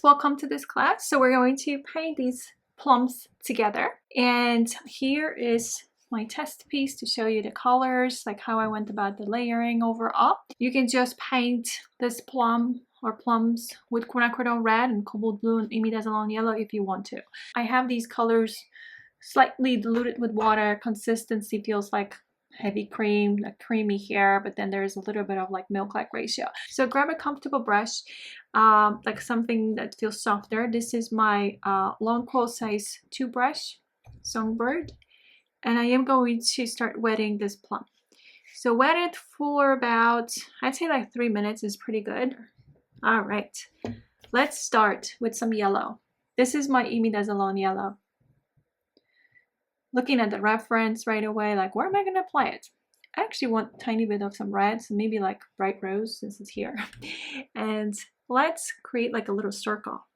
welcome to this class. So we're going to paint these plums together, and here is my test piece to show you the colors, like how I went about the layering overall. You can just paint this plum or plums with quinacridone red and cobalt blue and imidazoline yellow if you want to. I have these colors slightly diluted with water. Consistency feels like heavy cream, like creamy here, but then there's a little bit of like milk-like ratio. So grab a comfortable brush, like something that feels softer. This is my long quill size 2 brush, Songbird, and I am going to start wetting this plum. So wet it for about, I'd say like 3 minutes is pretty good. All right, let's start with some yellow. This is my imidazoline yellow. Looking at the reference right away, like where am I going to apply it? I actually want a tiny bit of some red, so maybe like bright rose since it's here. And let's create like a little circle.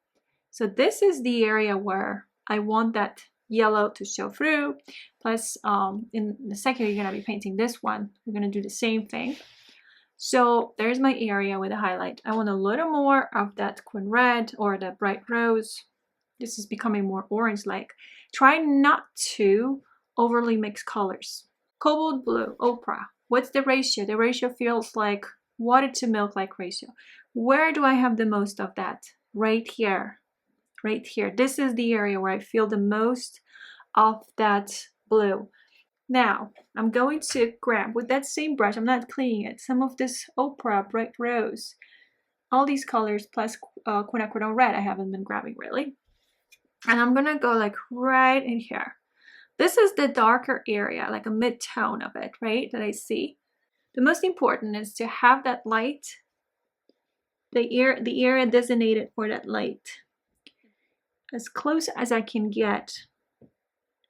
So this is the area where I want that yellow to show through. Plus, in the second you're going to be painting this one, we're going to do the same thing. So there's my area with a highlight. I want a little more of that quin red or the bright rose. This is becoming more orange-like. Try not to overly mix colors. Cobalt blue, ochre. What's the ratio? The ratio feels like water to milk-like ratio. Where do I have the most of that? Right here. Right here. This is the area where I feel the most of that blue. Now, I'm going to grab, with that same brush, I'm not cleaning it, some of this ochre, bright rose. All these colors plus quinacridone red I haven't been grabbing really. And I'm gonna go like right in here. This is the darker area, like a mid-tone of it, right, that I see. The most important is to have that light, the area designated for that light, as close as I can get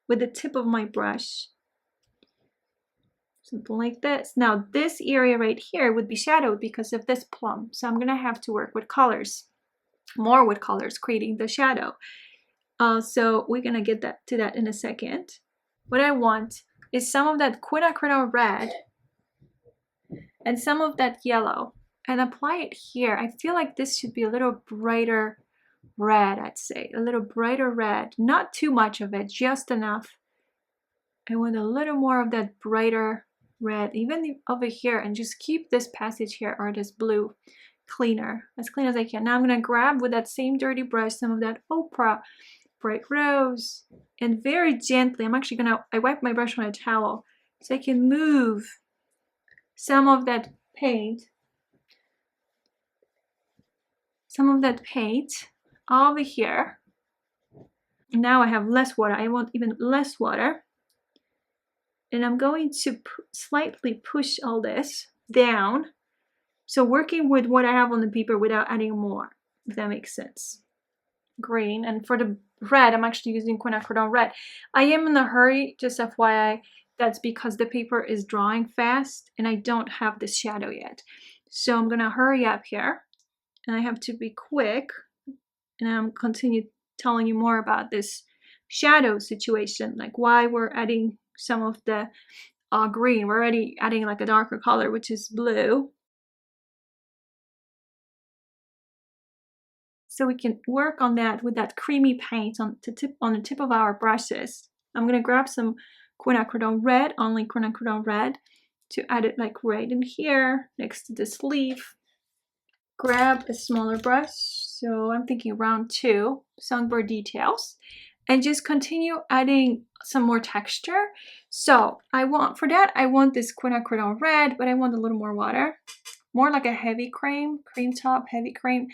with the tip of my brush. Something like this. Now this area right here would be shadowed because of this plum. So I'm gonna have to work with colors, more with colors, creating the shadow. So we're gonna get to that in a second. What I want is some of that quinacridone red and some of that yellow and apply it here. I feel like this should be a little brighter red, I'd say. A little brighter red. Not too much of it, just enough. I want a little more of that brighter red, even over here, and just keep this passage here or this blue cleaner, as clean as I can. Now I'm gonna grab with that same dirty brush some of that ochre, bright rose, and very gently, I wipe my brush on a towel so I can move some of that paint over here. Now I have less water. I want even less water. And I'm going to slightly push all this down. So working with what I have on the paper without adding more, if that makes sense. Green, and for the red, I'm actually using quinacridone red. I am in a hurry, just FYI. That's because the paper is drying fast and I don't have the shadow yet. So I'm gonna hurry up here and I have to be quick, and I'm continue telling you more about this shadow situation, like why we're adding some of the green. We're already adding like a darker color, which is blue. So we can work on that with that creamy paint on the tip of our brushes. I'm gonna grab some quinacridone red, only quinacridone red, to add it like right in here next to this leaf. Grab a smaller brush, so I'm thinking round 2, Songbird details, and just continue adding some more texture. So I want this quinacridone red, but I want a little more water, more like a heavy cream top, heavy cream.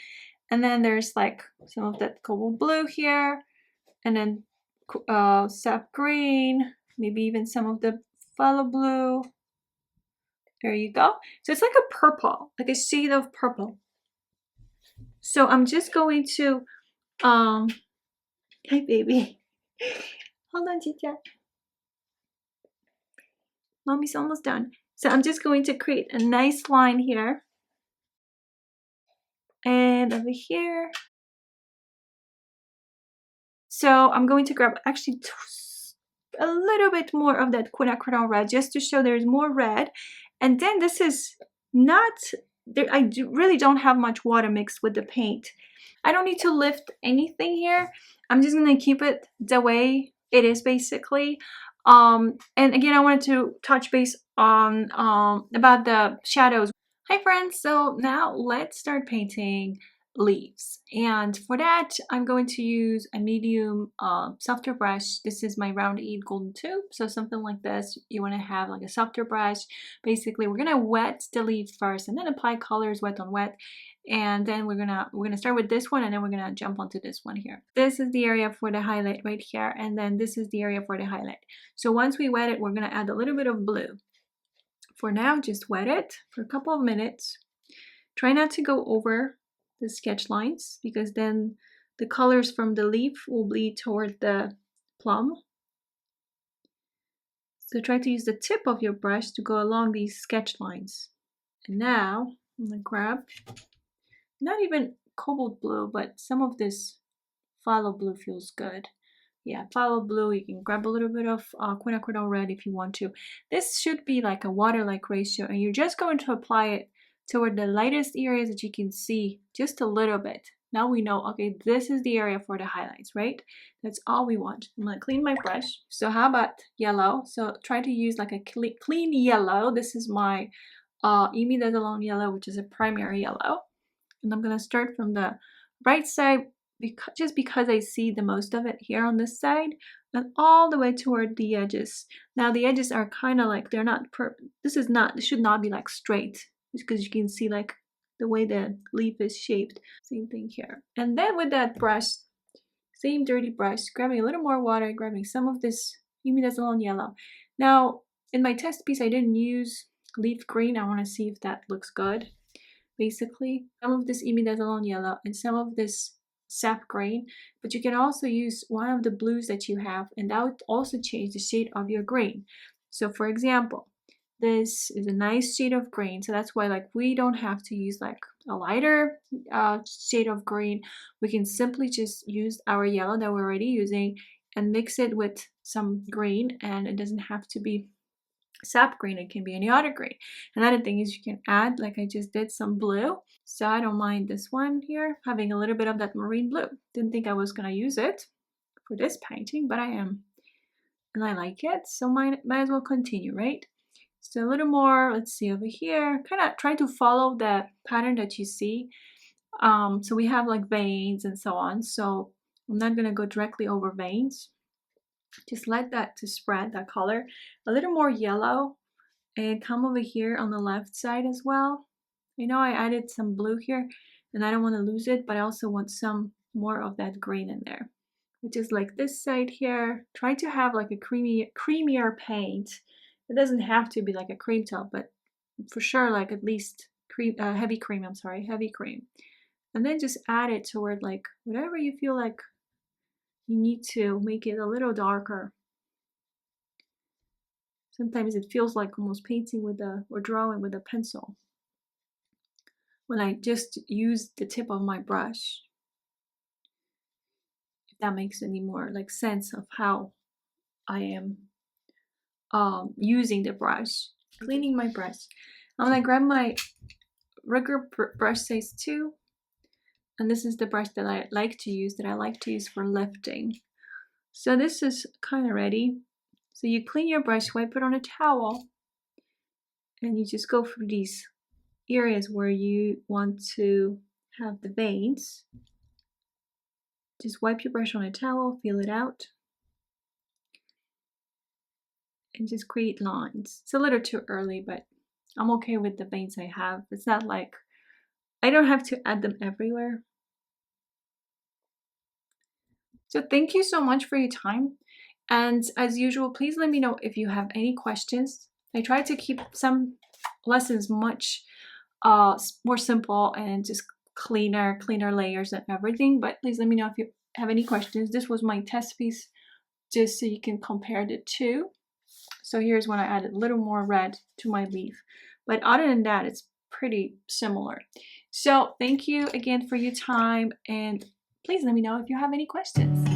And then there's like some of that cobalt blue here, and then sap green, maybe even some of the phthalo blue. There you go. So it's like a purple, like a shade of purple. So I'm just going to, hi baby. Hold on, Chicha. Mommy's almost done. So I'm just going to create a nice line here. And over here. So I'm going to grab actually a little bit more of that quinacridone red just to show there's more red. And then this is not really don't have much water mixed with the paint. I don't need to lift anything here. I'm just gonna keep it the way it is basically. And again, I wanted to touch base on about the shadows. Hi friends, so now let's start painting leaves, and for that I'm going to use a medium softer brush. This is my round 8 golden tube, so something like this. You want to have like a softer brush. Basically we're gonna wet the leaf first and then apply colors wet on wet, and then we're gonna start with this one, and then we're gonna jump onto this one here. This is the area for the highlight right here, and then this is the area for the highlight. So once we wet it, we're gonna add a little bit of blue. For now, just wet it for a couple of minutes. Try not to go over the sketch lines, because then the colors from the leaf will bleed toward the plum. So try to use the tip of your brush to go along these sketch lines. And now I'm gonna grab, not even cobalt blue, but some of this phthalo blue feels good. Yeah, phthalo blue. You can grab a little bit of quinacridone red if you want to. This should be like a water-like ratio, and you're just going to apply it toward the lightest areas that you can see, just a little bit. Now we know, okay, this is the area for the highlights, right? That's all we want. I'm gonna clean my brush. So how about yellow? So try to use like a clean yellow. This is my imidazolone yellow, which is a primary yellow. And I'm gonna start from the right side, just because I see the most of it here on this side, and all the way toward the edges. Now the edges are kind of like, they're not this should not be like straight, because you can see like the way the leaf is shaped. Same thing here. And then with that brush, same dirty brush, grabbing a little more water, grabbing some of this imidazolone yellow. Now in my test piece I didn't use leaf green. I want to see if that looks good. Basically some of this imidazolone yellow and some of this sap green, but you can also use one of the blues that you have, and that would also change the shade of your green. So for example, this is a nice shade of green, so that's why like we don't have to use like a lighter shade of green. We can simply just use our yellow that we're already using and mix it with some green, and it doesn't have to be sap green, it can be any other green. Another thing is you can add, like I just did, some blue. So I don't mind this one here having a little bit of that marine blue. Didn't think I was gonna use it for this painting, but I am, and I like it, so might as well continue, right? So a little more, let's see over here, kind of try to follow the pattern that you see. So we have like veins and so on, so I'm not gonna go directly over veins. Just let that to spread that color. A little more yellow, and come over here on the left side as well. I know I added some blue here and I don't want to lose it, but I also want some more of that green in there, which is like this side here. Try to have like a creamier paint. It doesn't have to be like a cream tone, but for sure like at least heavy cream, heavy cream. And then just add it toward like whatever you feel like you need to make it a little darker. Sometimes it feels like almost painting with or drawing with a pencil when I just use the tip of my brush. If that makes any more like sense of how I am using the brush. Cleaning my brush. I'm gonna grab my regular brush size 2, and this is the brush that I like to use, for lifting. So this is kind of ready. So you clean your brush, wipe it on a towel, and you just go through these areas where you want to have the veins. Just wipe your brush on a towel, feel it out, and just create lines. It's a little too early, but I'm okay with the veins I have. It's not like I don't have to add them everywhere. So thank you so much for your time. And as usual, please let me know if you have any questions. I try to keep some lessons much more simple and just cleaner layers and everything. But please let me know if you have any questions. This was my test piece, just so you can compare the two. So here's when I added a little more red to my leaf. But other than that, it's pretty similar. So thank you again for your time, and please let me know if you have any questions.